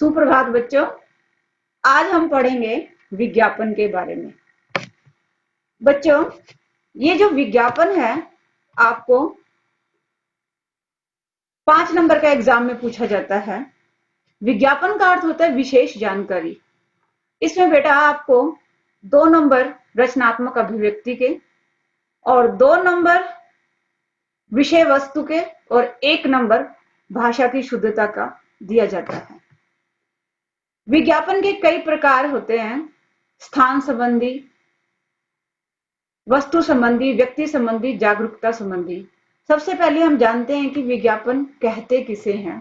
सुप्रभात बच्चों। आज हम पढ़ेंगे विज्ञापन के बारे में। बच्चों, ये जो विज्ञापन है आपको 5 नंबर का एग्जाम में पूछा जाता है। विज्ञापन का अर्थ होता है विशेष जानकारी। इसमें बेटा आपको 2 नंबर रचनात्मक अभिव्यक्ति के और 2 नंबर विषय वस्तु के और 1 नंबर भाषा की शुद्धता का दिया जाता है। विज्ञापन के कई प्रकार होते हैं। स्थान संबंधी, वस्तु संबंधी, व्यक्ति संबंधी, जागरूकता संबंधी। सबसे पहले हम जानते हैं कि विज्ञापन कहते किसे हैं।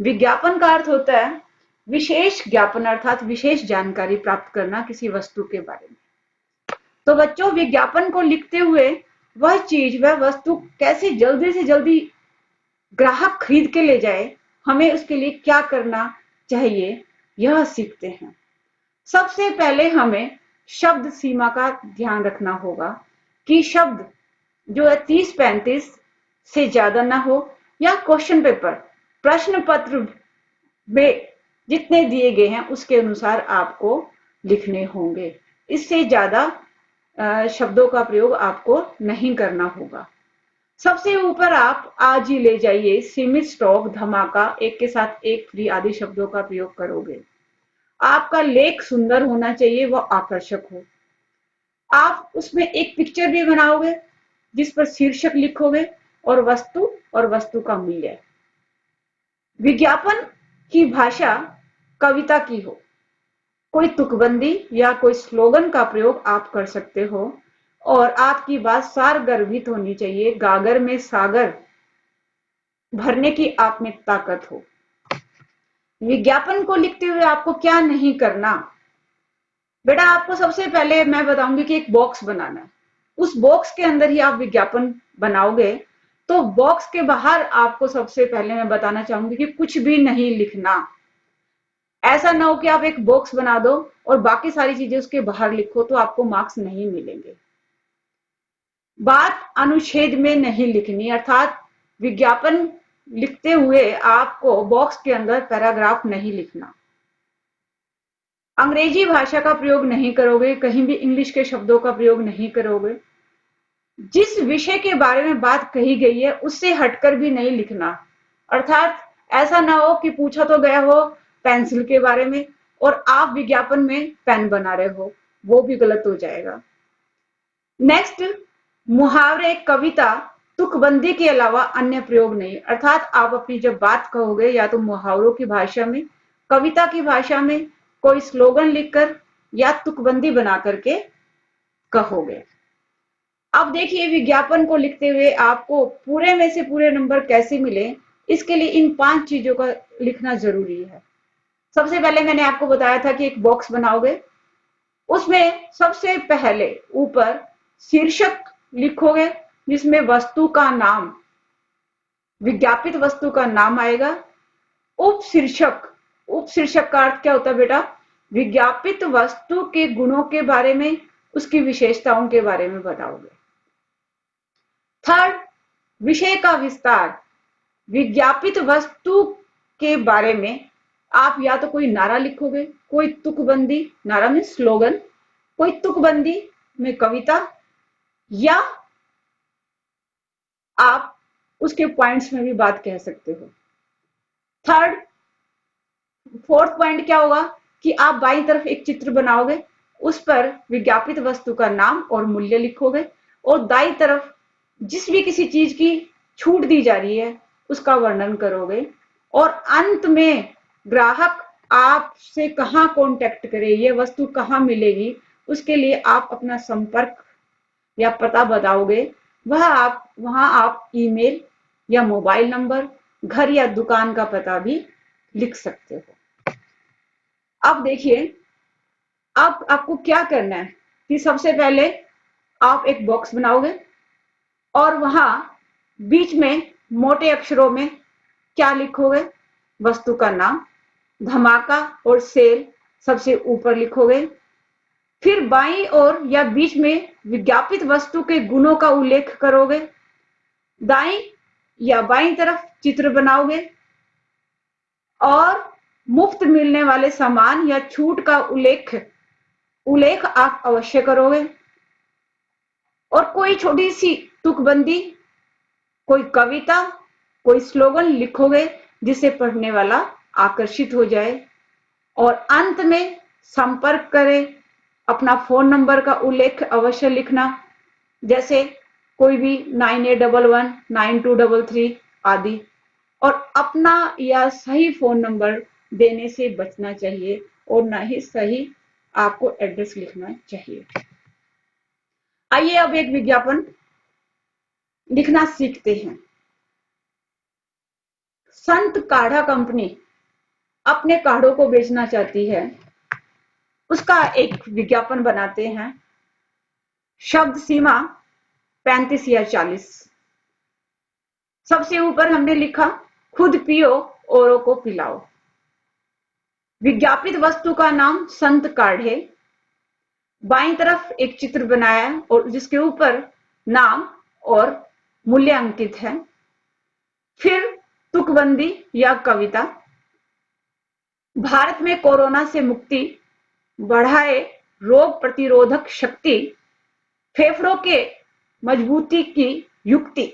विज्ञापन का अर्थ होता है विशेष ज्ञापन, अर्थात विशेष जानकारी प्राप्त करना किसी वस्तु के बारे में। तो बच्चों, विज्ञापन को लिखते हुए वह चीज, वह वस्तु कैसे जल्दी से जल्दी ग्राहक खरीद के ले जाए, हमें उसके लिए क्या करना चाहिए, यह सीखते हैं। सबसे पहले हमें शब्द सीमा का ध्यान रखना होगा कि शब्द जो है 30-35 से ज्यादा ना हो, या क्वेश्चन पेपर, प्रश्न पत्र में जितने दिए गए हैं उसके अनुसार आपको लिखने होंगे। इससे ज्यादा शब्दों का प्रयोग आपको नहीं करना होगा। सबसे ऊपर आप आज ही ले जाइए, सीमित स्टॉक, धमाका, एक के साथ एक फ्री आदि शब्दों का प्रयोग करोगे। आपका लेख सुंदर होना चाहिए, वह आकर्षक हो। आप उसमें एक पिक्चर भी बनाओगे जिस पर शीर्षक लिखोगे और वस्तु का मूल्य। विज्ञापन की भाषा कविता की हो, कोई तुकबंदी या कोई स्लोगन का प्रयोग आप कर सकते हो, और आपकी बात सारगर्भित होनी चाहिए। गागर में सागर भरने की आप में ताकत हो। विज्ञापन को लिखते हुए आपको क्या नहीं करना। बेटा, आपको सबसे पहले मैं बताऊंगी कि एक बॉक्स बनाना है। उस बॉक्स के अंदर ही आप विज्ञापन बनाओगे। तो बॉक्स के बाहर आपको सबसे पहले मैं बताना चाहूंगी कि कुछ भी नहीं लिखना। ऐसा ना हो कि आप एक बॉक्स बना दो और बाकी सारी चीजें उसके बाहर लिखो, तो आपको मार्क्स नहीं मिलेंगे। बात अनुच्छेद में नहीं लिखनी, अर्थात विज्ञापन लिखते हुए आपको बॉक्स के अंदर पैराग्राफ नहीं लिखना। अंग्रेजी भाषा का प्रयोग नहीं करोगे, कहीं भी इंग्लिश के शब्दों का प्रयोग नहीं करोगे। जिस विषय के बारे में बात कही गई है उससे हटकर भी नहीं लिखना। अर्थात ऐसा ना हो कि पूछा तो गया हो पेंसिल के बारे में और आप विज्ञापन में पेन बना रहे हो, वो भी गलत हो जाएगा। नेक्स्ट, मुहावरे, कविता, तुकबंदी के अलावा अन्य प्रयोग नहीं। अर्थात आप अपनी जब बात कहोगे या तो मुहावरों की भाषा में, कविता की भाषा में, कोई स्लोगन लिखकर या तुकबंदी बना करके कहोगे। अब देखिए, विज्ञापन को लिखते हुए आपको पूरे में से पूरे नंबर कैसे मिले, इसके लिए इन 5 चीजों का लिखना जरूरी है। सबसे पहले मैंने आपको बताया था कि एक बॉक्स बनाओगे, उसमें सबसे पहले ऊपर शीर्षक लिखोगे जिसमें वस्तु का नाम, विज्ञापित वस्तु का नाम आएगा। उपशीर्षक का अर्थ क्या होता है बेटा? विज्ञापित वस्तु के गुणों के बारे में, उसकी विशेषताओं के बारे में बताओगे। थर्ड, विषय का विस्तार। विज्ञापित वस्तु के बारे में आप या तो कोई नारा लिखोगे, कोई तुकबंदी, नारा में स्लोगन, कोई तुकबंदी में कविता, या आप उसके पॉइंट्स में भी बात कह सकते हो। फोर्थ पॉइंट क्या होगा कि आप बाईं तरफ एक चित्र बनाओगे, उस पर विज्ञापित वस्तु का नाम और मूल्य लिखोगे, और दाईं तरफ जिस भी किसी चीज की छूट दी जा रही है उसका वर्णन करोगे। और अंत में ग्राहक आपसे कहाँ कांटेक्ट करे, ये वस्तु कहाँ मिलेगी, उसके लिए आप अपना संपर्क या पता बताओगे। वहां आप ईमेल या मोबाइल नंबर, घर या दुकान का पता भी लिख सकते हो। अब देखिए, अब आपको क्या करना है कि सबसे पहले आप एक बॉक्स बनाओगे और वहां बीच में मोटे अक्षरों में क्या लिखोगे? वस्तु का नाम, धमाका और सेल सबसे ऊपर लिखोगे। फिर बाईं ओर या बीच में विज्ञापित वस्तु के गुणों का उल्लेख करोगे। दाईं या बाईं तरफ चित्र बनाओगे और मुफ्त मिलने वाले सामान या छूट का उल्लेख उल्लेख आप अवश्य करोगे। और कोई छोटी सी तुकबंदी, कोई कविता, कोई स्लोगन लिखोगे जिसे पढ़ने वाला आकर्षित हो जाए। और अंत में संपर्क करें, अपना फोन नंबर का उल्लेख अवश्य लिखना, जैसे कोई भी 98119233 आदि। और अपना या सही फोन नंबर देने से बचना चाहिए और ना ही सही आपको एड्रेस लिखना चाहिए। आइए अब एक विज्ञापन लिखना सीखते हैं। संत काढ़ा कंपनी अपने काढ़ों को बेचना चाहती है, उसका एक विज्ञापन बनाते हैं। शब्द सीमा 35 या 40। सबसे ऊपर हमने लिखा, खुद पियो औरों को पिलाओ। विज्ञापित वस्तु का नाम संत काढ़े। बाईं तरफ एक चित्र बनाया और जिसके ऊपर नाम और मूल्य अंकित है। फिर तुकबंदी या कविता, भारत में कोरोना से मुक्ति, बढ़ाए रोग प्रतिरोधक शक्ति, फेफड़ों के मजबूती की युक्ति।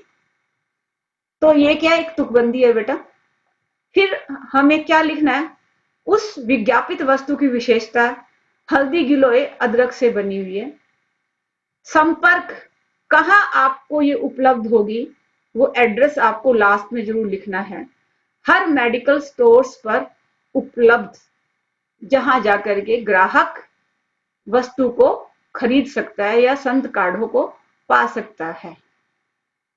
तो ये क्या एक तुकबंदी है बेटा। फिर हमें क्या लिखना है, उस विज्ञापित वस्तु की विशेषता, हल्दी गिलोय अदरक से बनी हुई है। संपर्क, कहाँ आपको ये उपलब्ध होगी, वो एड्रेस आपको लास्ट में जरूर लिखना है। हर मेडिकल स्टोर्स पर उपलब्ध, जहां जाकर के ग्राहक वस्तु को खरीद सकता है या संत काढ़ों को पा सकता है।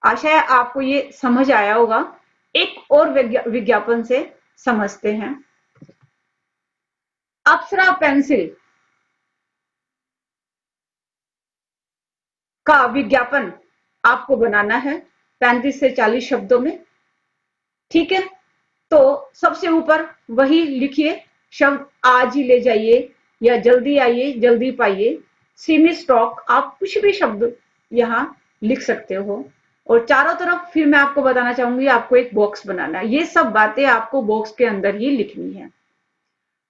आशा है आपको ये समझ आया होगा। एक और विज्ञापन से समझते हैं। अप्सरा पेंसिल का विज्ञापन आपको बनाना है 35 से 40 शब्दों में। ठीक है, तो सबसे ऊपर वही लिखिए शब्द, आज ही ले जाइए या जल्दी आइए जल्दी पाइए, सीमित स्टॉक, आप कुछ भी शब्द यहाँ लिख सकते हो। और चारों तरफ फिर मैं आपको बताना चाहूंगी, आपको एक बॉक्स बनाना है। ये सब बातें आपको बॉक्स के अंदर ही लिखनी है।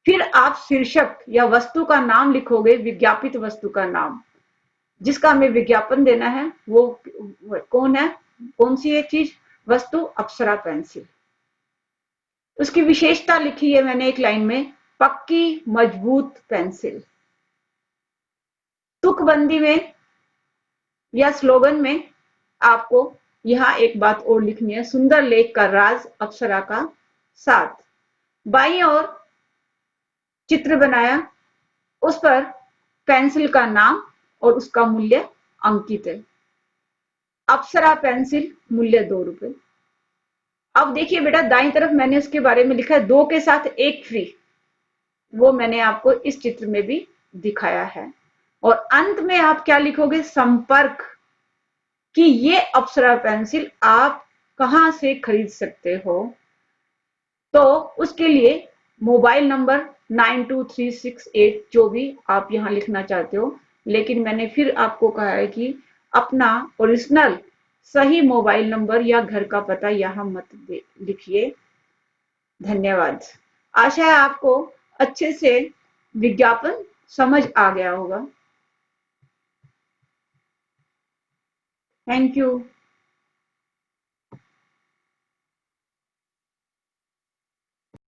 फिर आप शीर्षक या वस्तु का नाम लिखोगे, विज्ञापित वस्तु का नाम जिसका हमें विज्ञापन देना है वो कौन है, कौन सी एक चीज, वस्तु अप्सरा पेंसिल। उसकी विशेषता लिखी है मैंने एक लाइन में, पक्की मजबूत पेंसिल। तुकबंदी में या स्लोगन में आपको यहाँ एक बात और लिखनी है, सुंदर लेख का राज अप्सरा का साथ। बाईं ओर चित्र बनाया, उस पर पेंसिल का नाम और उसका मूल्य अंकित है। अप्सरा पेंसिल, मूल्य 2 रुपए। अब देखिए बेटा, दाईं तरफ मैंने उसके बारे में लिखा है 2 के साथ 1 फ्री, वो मैंने आपको इस चित्र में भी दिखाया है। और अंत में आप क्या लिखोगे, संपर्क, कि ये अप्सरा पेंसिल आप कहां से खरीद सकते हो। तो उसके लिए मोबाइल नंबर 92368 जो भी आप यहां लिखना चाहते हो, लेकिन मैंने फिर आपको कहा है कि अपना ओरिजिनल सही मोबाइल नंबर या घर का पता यहां मत लिखिए। धन्यवाद। आशा है आपको अच्छे से विज्ञापन समझ आ गया होगा। Thank you.